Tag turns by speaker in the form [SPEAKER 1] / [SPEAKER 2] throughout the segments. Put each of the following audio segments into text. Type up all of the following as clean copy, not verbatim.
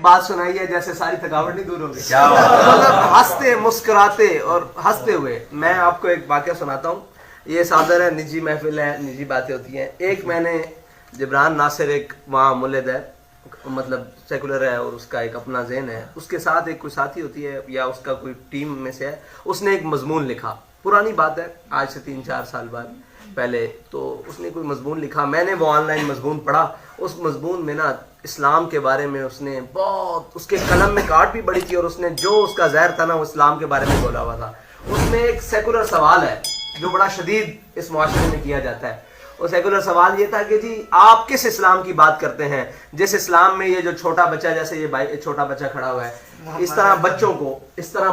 [SPEAKER 1] بات سنائی ہے جیسے ساری تھکاوٹ نہیں دور ہوگی. مطلب ہنستے مسکراتے اور ہنستے ہوئے. میں آپ کو ایک واقعہ سناتا ہوں. یہ صادر ہے, نجی محفل ہے, نجی باتیں ہوتی ہیں. ایک میں نے جبران ناصر, ایک وہاں مولد ہے, مطلب سیکولر ہے اور اس کا ایک اپنا ذہن ہے, اس کے ساتھ ایک کوئی ساتھی ہوتی ہے یا اس کا کوئی ٹیم میں سے ہے, اس نے ایک مضمون لکھا. پرانی بات ہے, آج سے 3-4 سال بعد پہلے. تو اس نے کوئی مضمون لکھا, میں نے وہ آن لائن مضمون پڑھا. اس مضمون میں نا اسلام کے بارے میں اس نے بہت, اس کے قلم میں کاٹ بھی بڑی تھی اور اس نے جو اس کا زہر تھا نا وہ اسلام کے بارے میں بولا ہوا تھا. اس میں ایک سیکولر سوال ہے جو بڑا شدید اس معاشرے میں کیا جاتا ہے. اور سیکولر سوال یہ تھا کہ جی آپ کس اسلام کی بات کرتے ہیں, جس اسلام میں یہ جو چھوٹا بچہ, جیسے یہ چھوٹا بچہ کھڑا ہوا ہے, اس طرح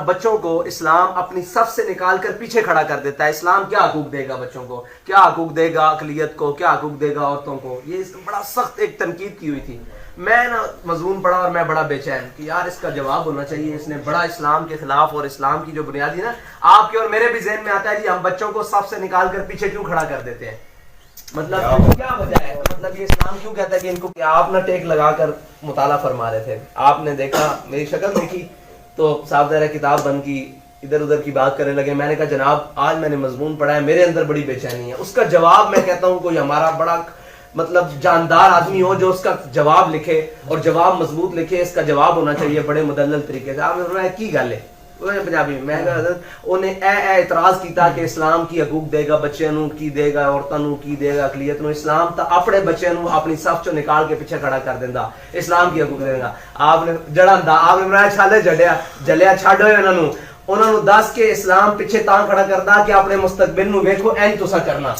[SPEAKER 1] بچوں کو اسلام اپنی صف سے نکال کر پیچھے کھڑا کر دیتا ہے. اسلام کیا حقوق دے گا بچوں کو, کیا حقوق دے گا اقلیت کو, کیا حقوق دے گا عورتوں کو. یہ بڑا سخت ایک تنقید کی ہوئی تھی. میں نا مضمون پڑھا اور میں بڑا بے چین کہ یار اس کا جواب ہونا چاہیے. اس نے بڑا اسلام کے خلاف, اور اسلام کی جو بنیادی نا آپ کے اور میرے بھی ذہن میں آتا ہے جی ہم بچوں کو صف سے نکال کر پیچھے کیوں کھڑا کر دیتے ہیں, مطلب کیا وجہ ہے, مطلب یہ اسلام کیوں کہتا ہے کہ ان کو, کہ آپ نہ ٹیک لگا کر مطالعہ فرما رہے تھے, آپ نے دیکھا میری شکل دیکھی تو صاحب ظاہر کتاب بند کی, ادھر ادھر کی بات کرنے لگے. میں نے کہا جناب آج میں نے مضمون پڑھا ہے, میرے اندر بڑی بے چینی ہے. اس کا جواب میں کہتا ہوں کوئی ہمارا بڑا مطلب جاندار آدمی ہو جو اس کا جواب لکھے اور جواب مضبوط لکھے. اس کا جواب ہونا چاہیے بڑے مدلل طریقے سے. آپ نے فرمایا کی گل ہے پنجابی میں, انہیں اعتراض کیتا کہ اسلام کی حقوق دے گا بچے نو, کی دے گا عورتوں نو, کی دے گا اقلیت نو. اسلام تا اپنے بچے نو اپنی صف چوں نکال کے پیچھے کھڑا کر دیندا, اسلام کی حقوق دے گا. آپ نے آپ نے فرمایا چھالے جلیا چھڈ ہوئے انہوں نے دس کے اسلام پیچھے تاں کھڑا کردا کہ اپنے مستقبل نو ویکھو, این تسا کرنا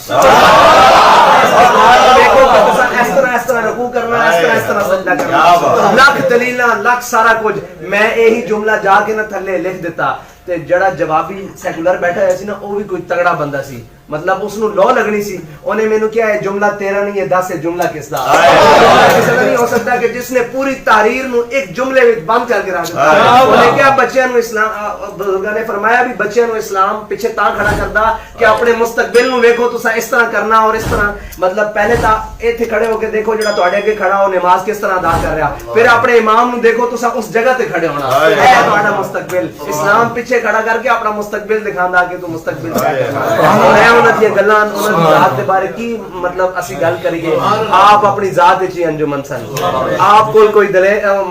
[SPEAKER 1] ویکھو کہ تسا اس طرح رکوع کرنا, اس طرح سجدہ کرنا. لاکھ دلیلاں, لاکھ سارا کچھ. میں یہی جملہ جا کے نہ تھلے لکھ دیتا تے جڑا جوابی سیکولر بیٹھا ہے سی نا وہ بھی کوئی تگڑا بندہ سی, مطلب اس نو لو لگنی سی. انہیں مینوں کیا ہے جملہ تیرا نہیں ہے 10 ہے جملہ کس دا. ایسا نہیں ہو سکتا کہ جس نے پوری تحریر نو ایک جملے وچ بند کر کے رکھ دتا. انہیں کیا بچیاں نو اسلام, بزرگاں نے فرمایا بھی بچیاں نو اسلام پیچھے تاں کھڑا کردا کہ اپنے مستقبل نو ویکھو تسا اس طرح کرنا اور اس طرح, مطلب پہلے تا ایتھے کھڑے ہو کے دیکھو جڑا تواڈے اگے کھڑا ہو نماز کس طرح ادا کر رہا, پھر اپنے امام نو دیکھو تسا اس جگہ تے کھڑے ہونا, اے تواڈا مستقبل. اسلام پیچھے کھڑا کر کے اپنا مستقبل دکھاندا کہ تو مستقبل کرنا. میں انہاں دی گلاں انہاں دی ذات دے بارے کی مطلب اسی گل کریے. آپ اپنی ذات وچ انجمن سن, آپ کوئی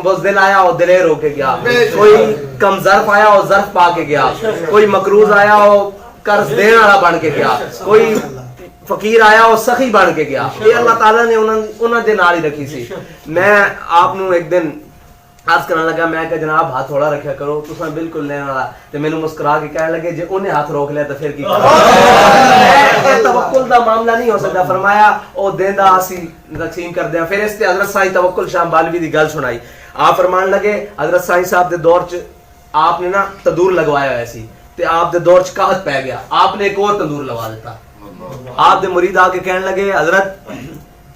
[SPEAKER 1] بزدل آیا اور دلیر ہو کے گیا, کوئی کم ظرف آیا اور ظرف پا کے گیا, کوئی مقروض آیا اور قرض دین والا بن کے گیا, کوئی فقیر آیا اور سخی بن کے گیا. یہ اللہ تعالیٰ نے انہاں دے نال ہی رکھی سی. میں آپ نو ایک دن عرض کرنے لگا, میں کہ جناب ہاتھ تھوڑا رکھیا کرو, تساں بالکل لینے والا. تے مینوں مسکرا کے کہنے لگے جے انہیں ہاتھ روک لیا تو پھر کی کرنا. توکل دا معاملہ نہیں ہو سکتا. فرمایا او دیندا اسی تقسیم کر دیاں. پھر اس تے حضرت سائیں توکل شاہ بالوی دی گل سنائی. آپ فرمان لگے حضرت سائیں صاحب دے دور چ آپ نے نا تندور لگوایا ہوا سی, تے آپ دے دور چ قحط پی گیا, آپ نے ایک اور تندور لگوا دیتا. آپ دے مرید آ کے کہنے لگے حضرت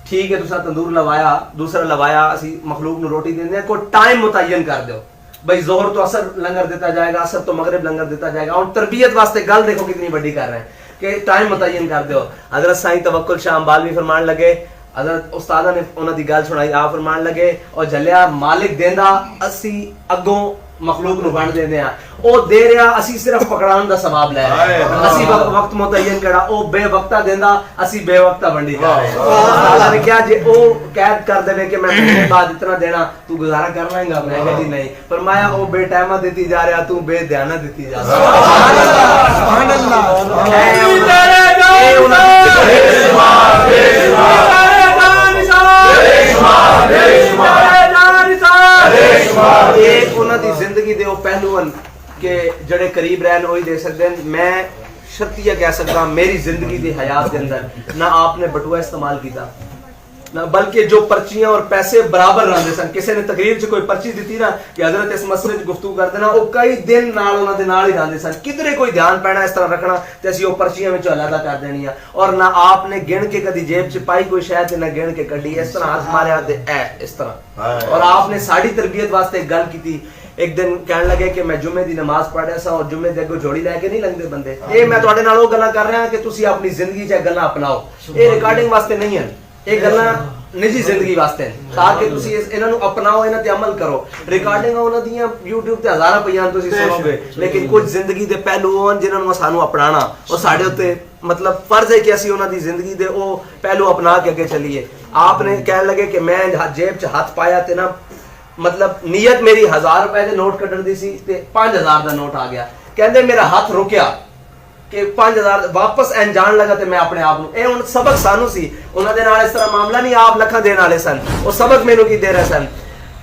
[SPEAKER 1] ٹھیک ہے تسا تندور لوایا, دوسرا لوایا, اسی مخلوق نو روٹی دیندے ہیں, کوئی ٹائم متعین کر دیو بھائی, ظہر تو اثر لنگر دیتا جائے گا, اثر تو مغرب لنگر دیتا جائے گا. اور تربیت واسطے گل دیکھو کتنی بڑی کر رہے ہیں کہ ٹائم متعین کر دیو. حضرت سائیں توکل شاہ بالوی فرمان لگے, حضرت استادہ نے انہاں دی گل سنائی. آپ فرمان لگے او جھلیا مالک دیندا اسی اگوں مخلوق نو بن دیندے ہیں, او دے رہا اسی صرف پکڑان دا ثواب لے رہے ہیں. اسی وقت متعین کرا, او بے وقتہ دیندا اسی بے وقتہ بنڈی کر رہے ہیں. اللہ نے کیا جے او قید کر دے کہ میں تمہیں بعد اتنا دینا تو گزارا کر لیں گا. میں کہا جی نہیں. فرمایا او بے ٹائمہ دیتی جا رہا, تو بے دھیانہ دیتی جا رہا. سبحان ایک انہاں دی زندگی دے او پہلو کہ جڑے قریب رہن وہی دے سکتے ہیں. میں شرطیہ کہہ سکتا میری زندگی دی حیات دے اندر نہ آپ نے بٹوا استعمال کیتا, نہ بلکہ جو پرچیاں اور پیسے برابر رہندے سن. کسی نے تقریر چ کوئی پرچی دیتی نا کہ حضرت اس مسئلے چ گفتگو کر دینا, وہ کئی دن نال انہاں دے نال ہی رہندے سن. کدھرے کوئی دھیان پینا اس طرح رکھنا تے اسی وہ پرچیاں وچ علیحدہ کر دینی ہے. اور نہ آپ نے گن کے کدی جیب چ پائی کوئی شے تے نہ گن کے کڈی, اس طرح ہاتھ ماریا تے اے اس طرح. اور آپ نے ساڈی تربیت واسطے ایک گل کیتی. ایک دن کہنے لگے کہ میں جمعے دی نماز پڑھ رہا سا اور جمعے دے اگوں جوڑی لے کے نہیں لنگدے بندے. اے میں تواڈے نال او گلاں کر رہا کہ تسی اپنی زندگی چ گلاں اپناؤ, اے ریکارڈنگ واسطے نہیں ہیں. اے گلاں ਨਿੱਜੀ ਜ਼ਿੰਦਗੀ ਵਾਸਤੇ ਤਾਂ ਕਿ ਤੁਸੀਂ ਇਹਨਾਂ ਨੂੰ ਅਪਣਾਓ, ਇਹਨਾਂ ਤੇ ਅਮਲ ਕਰੋ। ਰਿਕਾਰਡਿੰਗਾਂ ਉਹਨਾਂ ਦੀਆਂ YouTube ਤੇ ਹਜ਼ਾਰਾਂ ਪਈਆਂ ਤੁਸੀਂ ਸੁਣੋਗੇ, ਲੇਕਿਨ ਕੁਝ ਜ਼ਿੰਦਗੀ ਦੇ ਪਹਿਲੂ ਹਨ ਜਿਨ੍ਹਾਂ ਨੂੰ ਸਾਨੂੰ ਅਪਣਾਣਾ, ਉਹ ਸਾਡੇ ਉੱਤੇ ਮਤਲਬ ਫਰਜ਼ ਹੈ ਕਿ ਅਸੀਂ ਉਹਨਾਂ ਦੀ ਜ਼ਿੰਦਗੀ ਦੇ ਉਹ ਪਹਿਲੂ ਅਪਣਾ ਕੇ ਅੱਗੇ ਚੱਲੀਏ। ਆਪ ਨੇ ਕਹਿਣ ਲੱਗੇ ਕਿ ਮੈਂ ਜੇਬ 'ਚ ਹੱਥ ਪਾਇਆ ਤੇ ਨਾ ਮਤਲਬ ਨੀਅਤ ਮੇਰੀ 1000 ਰੁਪਏ ਦੇ ਨੋਟ ਕੱਢਣ ਦੀ ਸੀ ਤੇ 5000 ਦਾ ਨੋਟ ਆ ਗਿਆ। ਕਹਿੰਦੇ ਮੇਰਾ ਹੱਥ ਰੁਕਿਆ ਕਿ 5000 ਵਾਪਸ ਐਨ ਜਾਣ ਲੱਗਾ ਤੇ ਮੈਂ ਆਪਣੇ ਆਪ ਨੂੰ, ਇਹ ਹੁਣ ਸਬਕ ਸਾਨੂੰ ਸੀ, ਉਹਨਾਂ ਦੇ ਨਾਲ ਇਸ ਤਰ੍ਹਾਂ ਮਾਮਲਾ ਨਹੀਂ, ਆਪ ਲੱਖਾਂ ਦੇਣ ਵਾਲੇ ਸਨ, ਉਹ ਸਬਕ ਮੈਨੂੰ ਕੀ ਦੇ ਰਹੇ ਸਨ।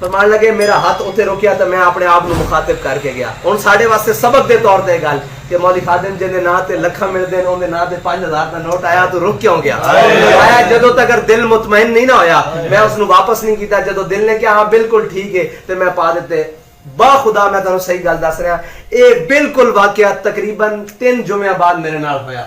[SPEAKER 1] ਫਰਮਾਨ ਲੱਗੇ ਮੇਰਾ ਹੱਥ ਉੱਥੇ ਰੁਕਿਆ ਤਾਂ ਮੈਂ ਆਪਣੇ ਆਪ ਨੂੰ ਮੁਖਾਤਿਬ ਕਰਕੇ ਗਿਆ। ਹੁਣ ਸਾਡੇ ਵਾਸਤੇ ਸਬਕ ਦੇ ਤੌਰ ਤੇ ਗੱਲ ਕਿ ਮੌਲੀ ਖਾਦਮ ਜਿਹਦੇ ਨਾਂ ਤੇ ਲੱਖਾਂ ਮਿਲਦੇ ਨੇ ਉਹਦੇ ਨਾਂ ਤੇ 5000 ਦਾ ਨੋਟ ਆਇਆ ਤੂੰ ਰੁਕ ਕਿਉਂ ਗਿਆ? ਆਇਆ ਜਦੋਂ ਤੱਕ ਦਿਲ ਮੁਤਮਈਨ ਨਹੀਂ ਨਾ ਹੋਇਆ, ਮੈਂ ਉਸ ਨੂੰ ਵਾਪਸ ਨਹੀਂ ਕੀਤਾ। ਜਦੋਂ ਦਿਲ ਨੇ ਕਿਹਾ ਹਾਂ ਬਿਲਕੁਲ ਠੀਕ ਹੈ ਤੇ ਮੈਂ ਪਾ ਦਿੱਤੇ। ਬਾਖੁਦਾ ਮੈਂ ਤੁਹਾਨੂੰ ਸਹੀ ਗੱਲ ਦੱਸ ਰਿਹਾ, ਇਹ ਬਿਲਕੁਲ ਵਾਕਿਆ ਤਕਰੀਬਨ 3 ਜੁਮਿਆਂ ਬਾਅਦ ਮੇਰੇ ਨਾਲ ਹੋਇਆ,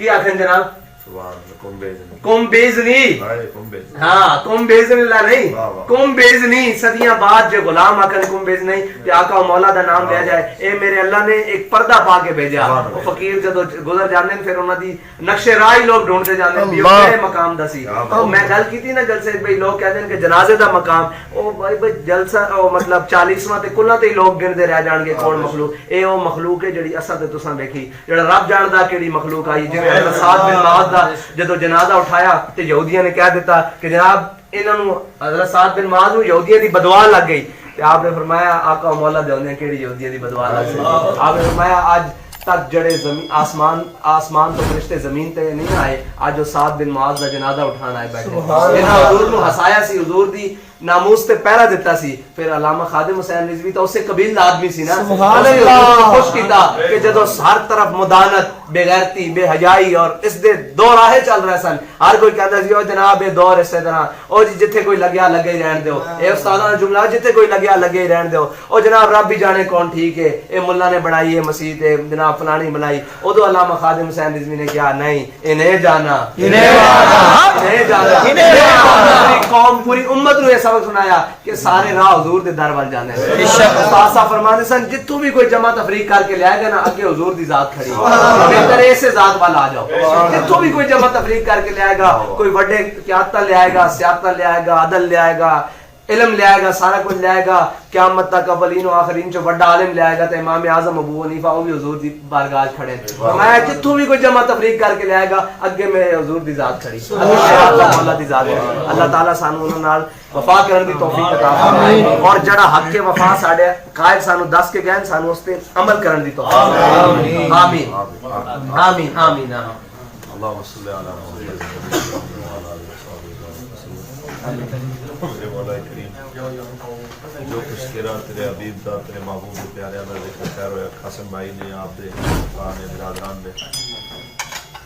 [SPEAKER 1] کی آخر جناب
[SPEAKER 2] کم
[SPEAKER 1] بیزنی ہاں کم بیزنی اللہ نہیں کم بیزنی صدیاں بعد جو غلام آکر کم بیزنی کہ آقا و مولا دا نام لیا جائے اے میرے اللہ نے ایک پردہ پا کے بھیجا وہ فقیر جدو گزر جانے پھر انہوں دی نقش راہی لوگ ڈھونڈتے جانے بھی وہ مقام دا سی میں گل کی تھی نا جلسے بھئی لوگ کہتے ہیں کہ جنازے دا مقام او بھائی جلسہ مطلب 40واں تے کلہ تے لوگ گردے رہ جان گے کون مخلوق اے او مخلوق ہے جڑی اساں تے تساں دیکھی جڑا رب جاندا کیڑی مخلوق آئی جویں حضرت سعد بن معاذ دا جدو جنازہ اٹھایا تے یہودیاں نے کہہ دیتا کہ جناب انہاں نو حضرت سعد بن معاذ نو یہودیاں دی بدعا لگ گئی تے آپ نے فرمایا آقا مولا دے ہوندے کیڑی یہودیاں دی بدعا لگ گئی آپ نے فرمایا آج تک جڑے زمین آسمان تو فرشتے زمین تے نہیں آئے آج جو سعد بن معاذ دا جنازہ اٹھانا آئے بیٹھے انہاں حضور نو ہسایا سی حضور دی ناموس تے پہرا دیتا سی پھر علامہ خادم حسین رضوی تو اسے قبیل آدمی سی نا خوش کیتا کہ جدو ہر طرف مدانت بے غیرتی بے حیائی اور اس دے دو راہیں چل رہے سن ہر کوئی کہتا سی او جناب یہ دور اس طرح او جی جتھے کوئی لگیا لگے ہی رہن دیو اے استاداں جملہ جتھے کوئی لگیا لگے ہی رہن دیو او جناب رب بھی جانے کون ٹھیک ہے اے ملا نے بنائی ہے مسجد ہے جناب فلانی بنائی ادو علامہ خادم حسین رضوی نے کہا نہیں انہیں جانا انہیں جانا قوم پوری امت نو سبق سنایا کہ سارے راہ حضور دے در وال جانے استاد صاحب فرماتے سن جتوں بھی کوئی جمع تفریق کر کے لے آئے گا نا اگے حضور دی ذات کھڑی بہتر ایسے ذات والا آ جاؤ جتوں بھی کوئی جمع تفریق کر کے لے آئے گا کوئی بڑے قیادتاں لے آئے گا سیادتاں لے آئے گا عدل لے آئے گا علم لے آئے گا سارا کچھ لے آئے گا قیامت تک اولین و آخرین جو بڑا عالم لے آئے گا تو امام اعظم ابو حنیفہ وہ بھی حضور دی بارگاہ کھڑے میں جتوں بھی کوئی جمع تفریق کر کے لے آئے گا اگے میں حضور دی ذات کھڑی اللہ مولا دی ذات کھڑی اللہ تعالیٰ سانو انہاں نال وفا کرن دی توفیق عطا فرمائے اور جڑا حق کے وفا ساڈے قائد سانو دس کے گئے سانو اس تے عمل کرن دی توفیق آمین آمین آمین آمین
[SPEAKER 2] اللهم صل على محمد میرے مولا کریم جو کچھ تیرا تیرے حبیب دا تیرے محبوب دے پیارے دا ذکر خیر ہویا قاسم بھائی نے آپ دے نے برادران نے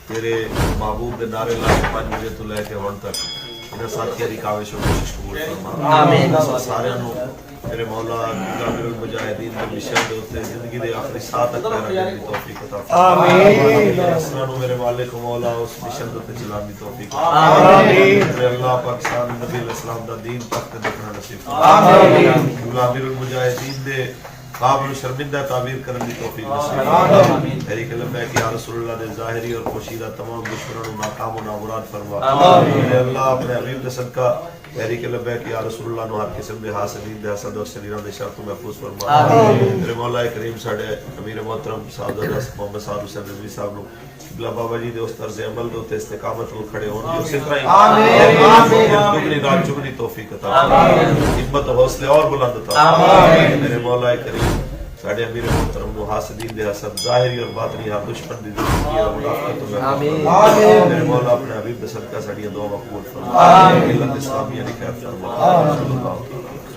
[SPEAKER 2] تیرے محبوب دے نعرے لا کے 5 بجے تو لے کے ہن تک انہاں ساتھیاں دی کاوش و کوشش قبول فرما آمین سارے نو میرے مولا غامر المجاہدین دے مشن دے اوتے زندگی دے آخری ساعت تک رہنے دی توفیق عطا فرما آمین اساں نو میرے مالک مولا اس مشن دے تے چلانے دی توفیق آمین میرے اللہ پاکستان نبی علیہ السلام دا دین تک تے دکھنا نصیب آمین غامر المجاہدین دے قابل شرمندہ تعبیر کرنے دی توفیق نصیب آمین میری کلمہ ہے کہ یا رسول اللہ دے ظاہری اور پوشیدہ تمام دشمنوں کو ناکام و نامراد فرما آمین میرے اللہ اپنے حبیب دے صدقہ میری کلمہ ہے کہ یا رسول اللہ نو ہر قسم دے حاسدین دے حسد اور شریراں دے شر تو محفوظ فرما آمین میرے مولا کریم ساڈے امیر محترم صاحب محمد سعد حسین رضوی صاحب نو قبلہ بابا جی دے اس طرز عمل دے تے استقامت کو کھڑے ہون دی اسی طرح آمین دگنی رات چگنی توفیق عطا آمین ہمت و حوصلے اور بلند عطا آمین میرے مولا کریم ساڈے امیر محترم نو حاسدین دے حسد ظاہری اور باطنی ہر دشمن دی دشمنی اور منافقت تو آمین میرے مولا اپنے حبیب دے صدقہ ساڈیاں دعا قبول فرما آمین ملت اسلامیہ دی خیر فرما صلی اللہ علیہ وسلم